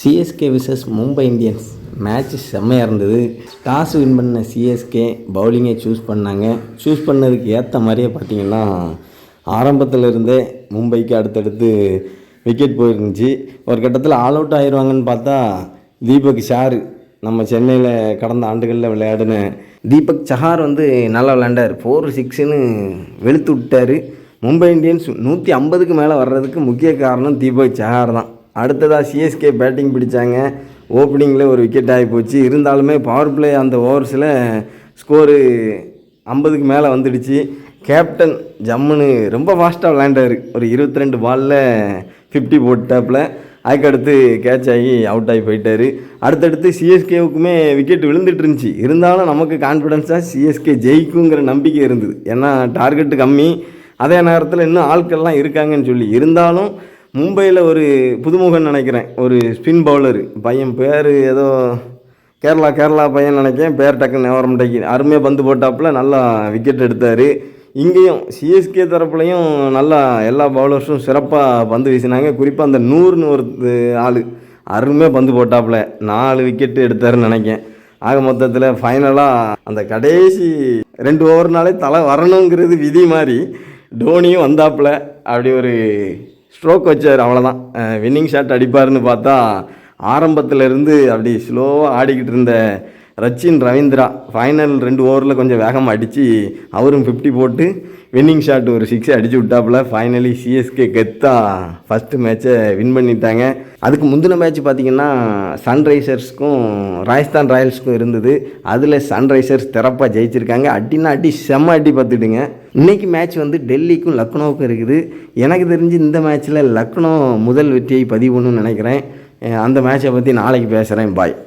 CSK versus Mumbai Indians match செம்மையாக இருந்தது. Toss win பண்ண சிஎஸ்கே பவுலிங்கை சூஸ் பண்ணாங்க. சூஸ் பண்ணதுக்கு ஏற்ற மாதிரியே பார்த்திங்கன்னா ஆரம்பத்தில் இருந்தே மும்பைக்கு அடுத்தடுத்து விக்கெட் போயிருந்துச்சு. ஒரு கட்டத்தில் ஆல் அவுட் ஆயிடுவாங்கன்னு பார்த்தா தீபக் சஹார், நம்ம சென்னையில் கடந்த ஆண்டுகளில் விளையாடின தீபக் சஹார் நல்லா விளையாண்டார். 4-6ன்னு வெளுத்து விட்டார். மும்பை இந்தியன்ஸ் 150க்கு மேலே வர்றதுக்கு முக்கிய காரணம் தீபக் சஹார் தான். அடுத்ததாக சிஎஸ்கே பேட்டிங் பிடிச்சாங்க. ஓப்பனிங்கில் ஒரு விக்கெட் ஆகி போச்சு. இருந்தாலுமே பவர் பிளே அந்த ஓவர்ஸில் ஸ்கோரு 50க்கு மேலே வந்துடுச்சு. கேப்டன் ஜம்முன்னு ரொம்ப ஃபாஸ்ட்டாக விளையாண்டார். ஒரு 22 பாலில் 50 போட்டாப்பில். அதுக்கடுத்து கேட்ச் ஆகி அவுட் ஆகி போயிட்டார். அடுத்தடுத்து சிஎஸ்கேவுக்குமே விக்கெட் விழுந்துட்டு இருந்துச்சு. இருந்தாலும் நமக்கு கான்ஃபிடென்ஸாக சிஎஸ்கே ஜெயிக்குங்கிற நம்பிக்கை இருந்தது. ஏன்னா டார்கெட்டு கம்மி, அதே நேரத்தில் இன்னும் ஆட்கள்லாம் இருக்காங்கன்னு சொல்லி. இருந்தாலும் மும்பையில் ஒரு புதுமுகன் நினைக்கிறேன், ஒரு ஸ்பின் பவுலர் பையன், பேர் ஏதோ கேரளா பையன் நினைக்கிறேன், பேர் டக்குன்னு நவரம்டைக்கு அருமையாக பந்து போட்டாப்பில் நல்லா விக்கெட் எடுத்தார். இங்கேயும் சிஎஸ்கே தரப்புலையும் நல்லா எல்லா பவுலர்ஸும் சிறப்பாக பந்து வீசினாங்க. குறிப்பாக அந்த 100ன்னு ஒரு ஆள் அருமையாக பந்து போட்டாப்பில் 4 விக்கெட்டு எடுத்தாருன்னு நினைக்கிறேன். ஆக மொத்தத்தில் ஃபைனலாக அந்த கடைசி 2 ஓவர்னாலே தலை வரணுங்கிறது விதி மாதிரி டோனியும் வந்தாப்பில் அப்படி ஒரு ஸ்ட்ரோக் வச்சார். அவ்வளோதான், வின்னிங் ஷாட் அடிப்பார்னு பார்த்தா ஆரம்பத்திலேருந்து அப்படி ஸ்லோவாக ஆடிக்கிட்டு இருந்த ரச்சின் ரவீந்திரா ஃபைனல் 2 ஓவரில் கொஞ்சம் வேகமாக அடித்து அவரும் 50 போட்டு வின்னிங் ஷாட் ஒரு 6 அடித்து விட்டாப்புல. ஃபைனலி சிஎஸ்கே கெத்தாக ஃபஸ்ட்டு மேட்சை வின் பண்ணிட்டாங்க. அதுக்கு முந்தின மேட்ச் பார்த்திங்கன்னா சன்ரைசர்ஸ்க்கும் ராஜஸ்தான் ராயல்ஸுக்கும் இருந்தது. அதில் சன்ரைசர்ஸ் திறப்பாக ஜெயிச்சிருக்காங்க. அடினா அடி செம்ம அடி பார்த்துட்டுங்க. இன்றைக்கி மேட்ச் டெல்லிக்கும் லக்னோவுக்கும் இருக்குது. எனக்கு தெரிஞ்சு இந்த மேட்ச்சில் லக்னோ முதல் வெற்றியை பதிவு பண்ணணும்னு நினைக்கிறேன். அந்த மேட்சை பற்றி நாளைக்கு பேசுகிறேன். பாய்.